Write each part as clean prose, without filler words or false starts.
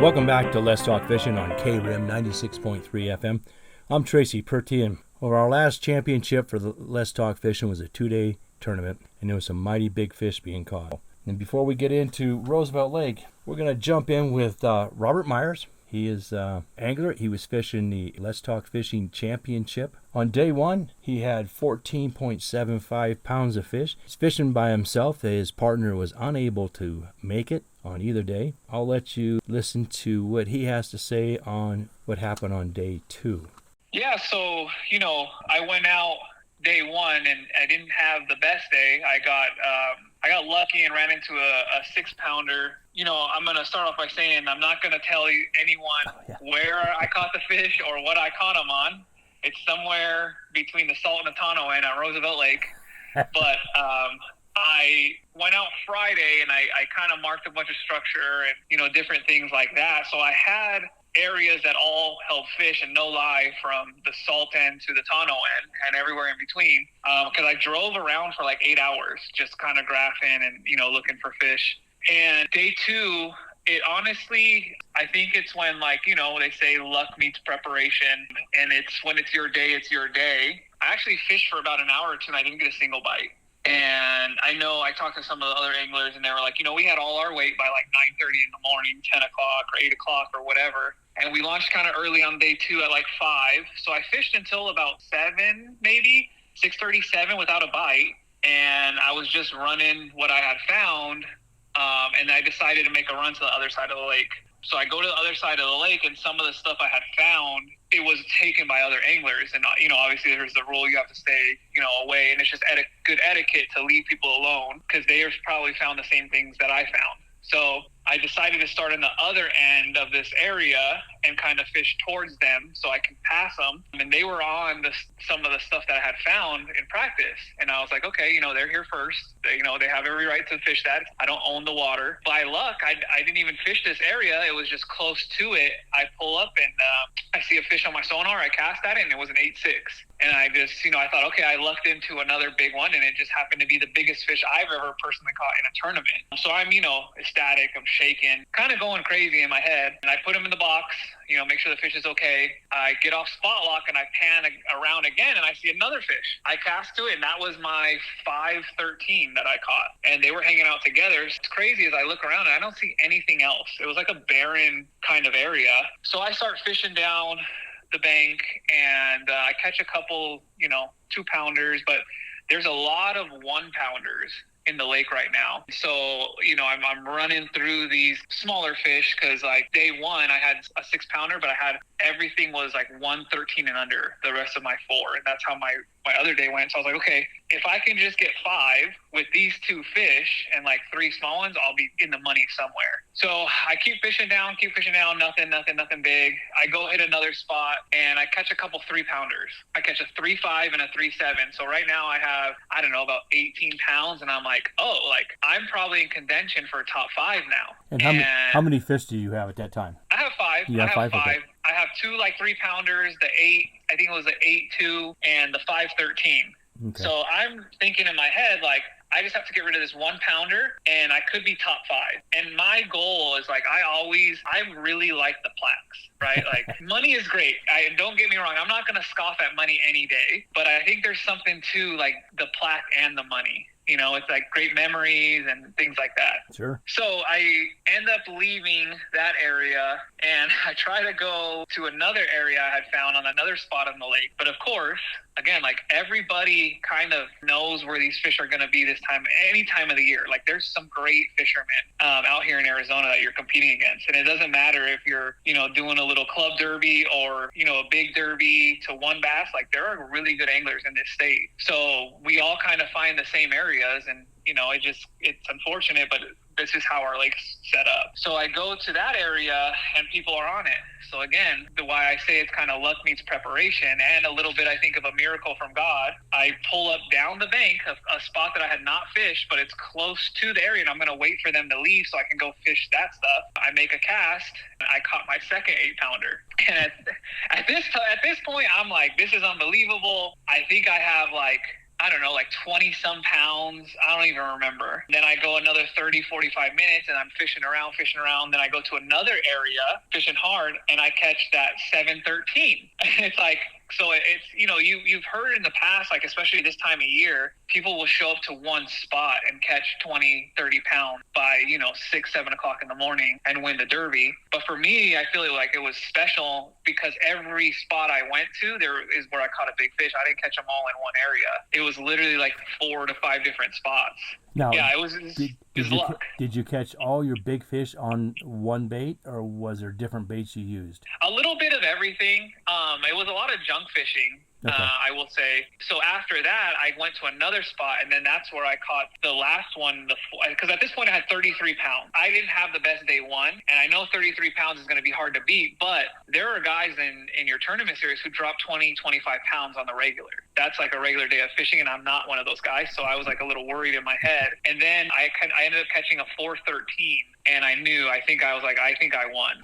Welcome back to Let's Talk Fishing on KRIM 96.3 FM. I'm Tracy Purtee, and our last championship for the Let's Talk Fishing was a 2-day tournament, and there was some mighty big fish being caught. And before we get into Roosevelt Lake, we're going to jump in with Robert Myers. He is angler. He was fishing the Let's Talk Fishing Championship. On day one, he had 14.75 pounds of fish. He's fishing by himself. His partner was unable to make it on either day. I'll let you listen to what he has to say on what happened on day two. Yeah, so, I went out day one and I didn't have the best day. I got lucky and ran into a 6-pounder. I'm going to start off by saying I'm not going to tell anyone where I caught the fish or what I caught them on. It's somewhere between the Salt and the Tonto and on Roosevelt Lake. But I went out Friday and I kind of marked a bunch of structure and, different things like that. So I had areas that all held fish, and no lie, from the Salt end to the Tonto end and everywhere in between, because I drove around for like 8 hours just kind of graphing and looking for fish. And day two, it honestly, I think it's when, they say luck meets preparation, and it's when it's your day, it's your day. I actually fished for about an hour or two and I didn't get a single bite. And I know I talked to some of the other anglers and they were like, we had all our weight by like 9:30 in the morning, 10 o'clock or 8 o'clock or whatever. And we launched kind of early on day two at like 5. So I fished until about 7, maybe 6:37 without a bite. And I was just running what I had found. And I decided to make a run to the other side of the lake. So I go to the other side of the lake, and some of the stuff I had found, it was taken by other anglers. And, obviously there's the rule you have to stay, away. And it's just good etiquette to leave people alone, because they have probably found the same things that I found. So I decided to start in the other end of this area and kind of fish towards them so I can pass them. And they were on some of the stuff that I had found in practice. And I was like, okay, they're here first. They have every right to fish that. I don't own the water. By luck, I didn't even fish this area. It was just close to it. I pull up and I see a fish on my sonar. I cast at it and it was an 8.6. And I just, I thought, okay, I lucked into another big one, and it just happened to be the biggest fish I've ever personally caught in a tournament. So I'm, ecstatic, I'm shaking, kind of going crazy in my head. And I put him in the box, make sure the fish is okay. I get off spot lock and I pan around again and I see another fish. I cast to it, and that was my 5.13 that I caught. And they were hanging out together. It's crazy as I look around and I don't see anything else. It was like a barren kind of area. So I start fishing down the bank and I catch a couple, 2-pounders, but there's a lot of 1-pounders in the lake right now. So, I'm running through these smaller fish, because like day one I had a 6-pounder, but everything was like 113 and under the rest of my 4. And that's how my other day went. So I was like, okay, if I can just get 5 with these 2 fish and like 3 small ones, I'll be in the money somewhere. So I keep fishing down, nothing big. I go hit another spot and I catch a couple 3-pounders. I catch a 3.5 and a 3.7. So right now I have, about 18 pounds, and I'm like, I'm probably in contention for top 5 now. And how many fish do you have at that time? I have 5. You have 5? Okay. I have 2 like 3-pounders, the 8, I think it was the 8.2 and the 5.13. Okay. So I'm thinking in my head, like, I just have to get rid of this 1-pounder and I could be top 5. And my goal is like, I really like the plaques, right? Like, money is great. Don't get me wrong. I'm not going to scoff at money any day, but I think there's something to like the plaque and the money. It's like great memories and things like that. Sure. So I end up leaving that area and I try to go to another area I had found on another spot on the lake. But of course, again, like everybody kind of knows where these fish are going to be this time, any time of the year. Like there's some great fishermen out here in Arizona that you're competing against. And it doesn't matter if you're, doing a little club derby or, a big derby to one bass. Like there are really good anglers in this state. So we all kind of find the same areas, and, it's unfortunate, but this is how our lake's set up. So I go to that area and people are on it. So again, why I say it's kind of luck meets preparation and a little bit, I think, of a miracle from God. I pull up down the bank, a spot that I had not fished, but it's close to the area, and I'm going to wait for them to leave so I can go fish that stuff. I make a cast and I caught my second 8-pounder. And at this point, I'm like, this is unbelievable. I think I have like I don't know, like 20 some pounds. I don't even remember. Then I go another 30, 45 minutes and I'm fishing around. Then I go to another area fishing hard and I catch that 713. It's like, so it's, you've heard in the past, like, especially this time of year, people will show up to one spot and catch 20, 30 pounds by, 6, 7 o'clock in the morning and win the Derby. But for me, I feel like it was special because every spot I went to, there is where I caught a big fish. I didn't catch them all in one area. It was literally like 4 to 5 different spots. Now, yeah, it was luck. Did you catch all your big fish on one bait, or was there different baits you used? A little bit of everything. It was a lot of junk fishing. Okay. I will say. So after that, I went to another spot, and then that's where I caught the last one. Because at this point, I had 33 pounds. I didn't have the best day one, and I know 33 pounds is going to be hard to beat, but there are guys in your tournament series who drop 20, 25 pounds on the regular. That's like a regular day of fishing, and I'm not one of those guys, so I was like a little worried in my head. And then I ended up catching a 413. And I think I won.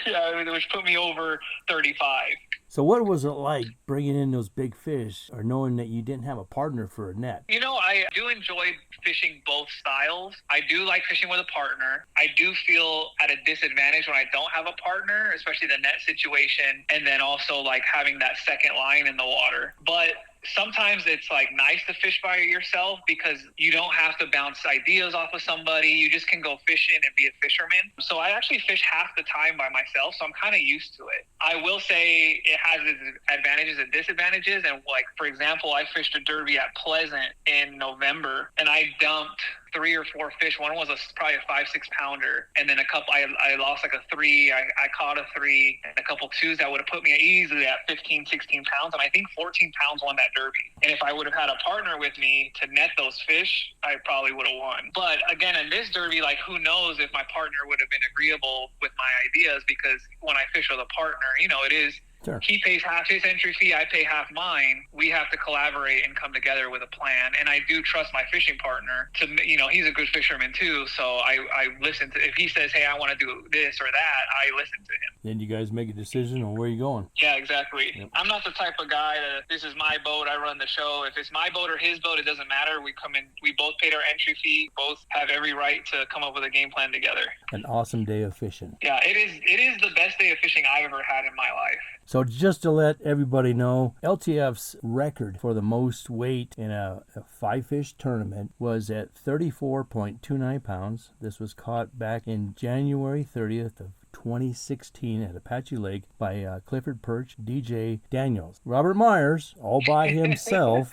Yeah, which put me over 35. So what was it like bringing in those big fish, or knowing that you didn't have a partner for a net? I do enjoy fishing both styles. I do like fishing with a partner. I do feel at a disadvantage when I don't have a partner, especially the net situation, and then also like having that second line in the water. But sometimes it's like nice to fish by yourself because you don't have to bounce ideas off of somebody. You just can go fishing and be a fisherman. So I actually fish half the time by myself, so I'm kind of used to it. I will say it has its advantages and disadvantages. And like, for example, I fished a Derby at Pleasant in November and I dumped 3 or 4 fish. One was probably a 5-6 pounder, and then a couple I lost like a 3. I caught a 3 and a couple 2s that would have put me easily at 15, 16 pounds, and I think 14 pounds won that Derby. And if I would have had a partner with me to net those fish, I probably would have won. But again, in this Derby, like, who knows if my partner would have been agreeable with my ideas, because when I fish with a partner, it is. Sure. He pays half his entry fee, I pay half mine. We have to collaborate and come together with a plan. And I do trust my fishing partner to, he's a good fisherman too. So I listen to, if he says, hey, I want to do this or that, I listen to him. Then you guys make a decision on where you're going. Yeah, exactly. Yep. I'm not the type of guy that this is my boat, I run the show. If it's my boat or his boat, it doesn't matter. We come in, we both paid our entry fee, both have every right to come up with a game plan together. An awesome day of fishing. Yeah, it is the best day of fishing I've ever had in my life. So just to let everybody know, LTF's record for the most weight in a 5-fish tournament was at 34.29 pounds. This was caught back in January 30th of 2016 at Apache Lake by Clifford Perch, DJ Daniels. Robert Myers, all by himself,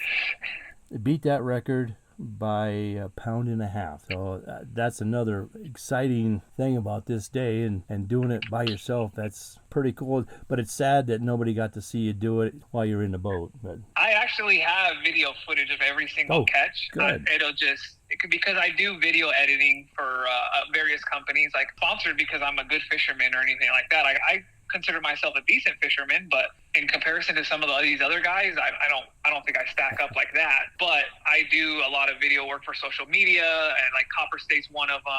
beat that record by 1.5 pounds. So that's another exciting thing about this day, and doing it by yourself. That's pretty cool, but it's sad that nobody got to see you do it while you're in the boat. But I actually have video footage of every single catch. Good. Because I do video editing for various companies, like sponsored because I'm a good fisherman or anything like that. I consider myself a decent fisherman, but in comparison to some of these other guys, I don't think I stack up like that. But I do a lot of video work for social media, and like Copper State's one of them,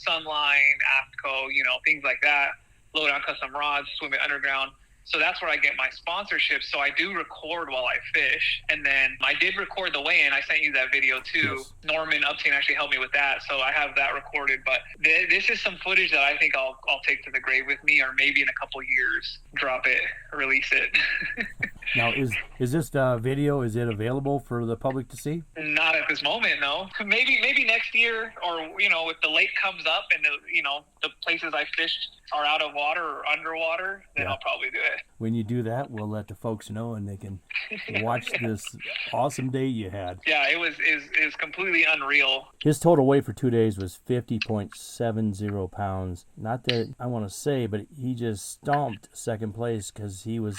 Sunline, AFTCO, things like that. Low down custom rods, swimming underground. So that's where I get my sponsorships. So I do record while I fish. And then I did record the weigh-in. I sent you that video too. Yes. Norman Upton actually helped me with that. So I have that recorded. But this is some footage that I think I'll take to the grave with me, or maybe in a couple years, drop it, release it. Now, is this video, is it available for the public to see? Not at this moment, no. Maybe next year, or, if the lake comes up and the places I fished are out of water or underwater, then I'll probably do it. When you do that, we'll let the folks know, and they can watch this awesome day you had. Yeah, it was completely unreal. His total weight for 2 days was 50.70 pounds. Not that I want to say, but he just stomped second place because he was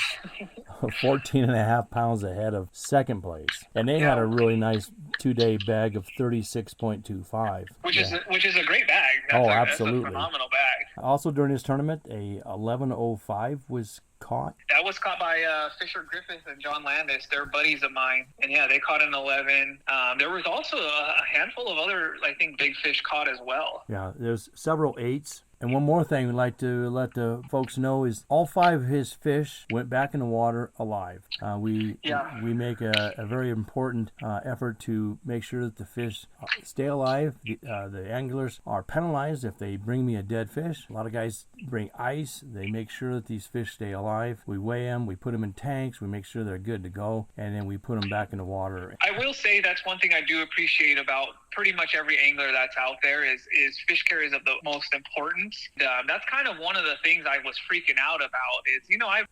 14.5 pounds ahead of second place. And they had a really nice 2-day bag of 36.25. Which is a great bag. Absolutely. That's a phenomenal bag. Also during this tournament, a 11.05 was caught. That was caught by Fisher Griffith and John Landis. They're buddies of mine. And yeah, they caught an 11. There was also a handful of other, I think, big fish caught as well. Yeah, there's several 8s. And one more thing we'd like to let the folks know is all 5 of his fish went back in the water alive. We make a very important effort to make sure that the fish stay alive. The anglers are penalized if they bring me a dead fish. A lot of guys bring ice. They make sure that these fish stay alive. We weigh them, we put them in tanks, we make sure they're good to go, and then we put them back in the water. I will say that's one thing I do appreciate about pretty much every angler that's out there is fish care is of the most importance. That's kind of one of the things I was freaking out about is,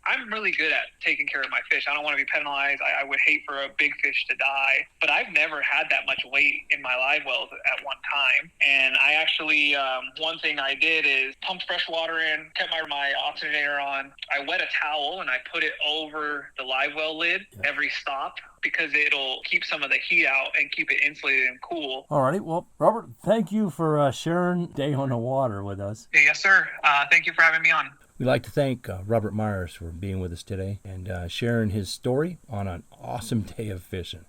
I'm really good at taking care of my fish. I don't want to be penalized. I would hate for a big fish to die, but I've never had that much weight in my live wells at one time. And I actually, one thing I did is pumped fresh water in, kept my oxygenator on. I wet a towel and I put it over the live well lid every stop, because it'll keep some of the heat out and keep it insulated and cool. All righty. Well, Robert, thank you for sharing Day on the Water with us. Yes, sir. Thank you for having me on. We'd like to thank Robert Myers for being with us today and sharing his story on an awesome day of fishing.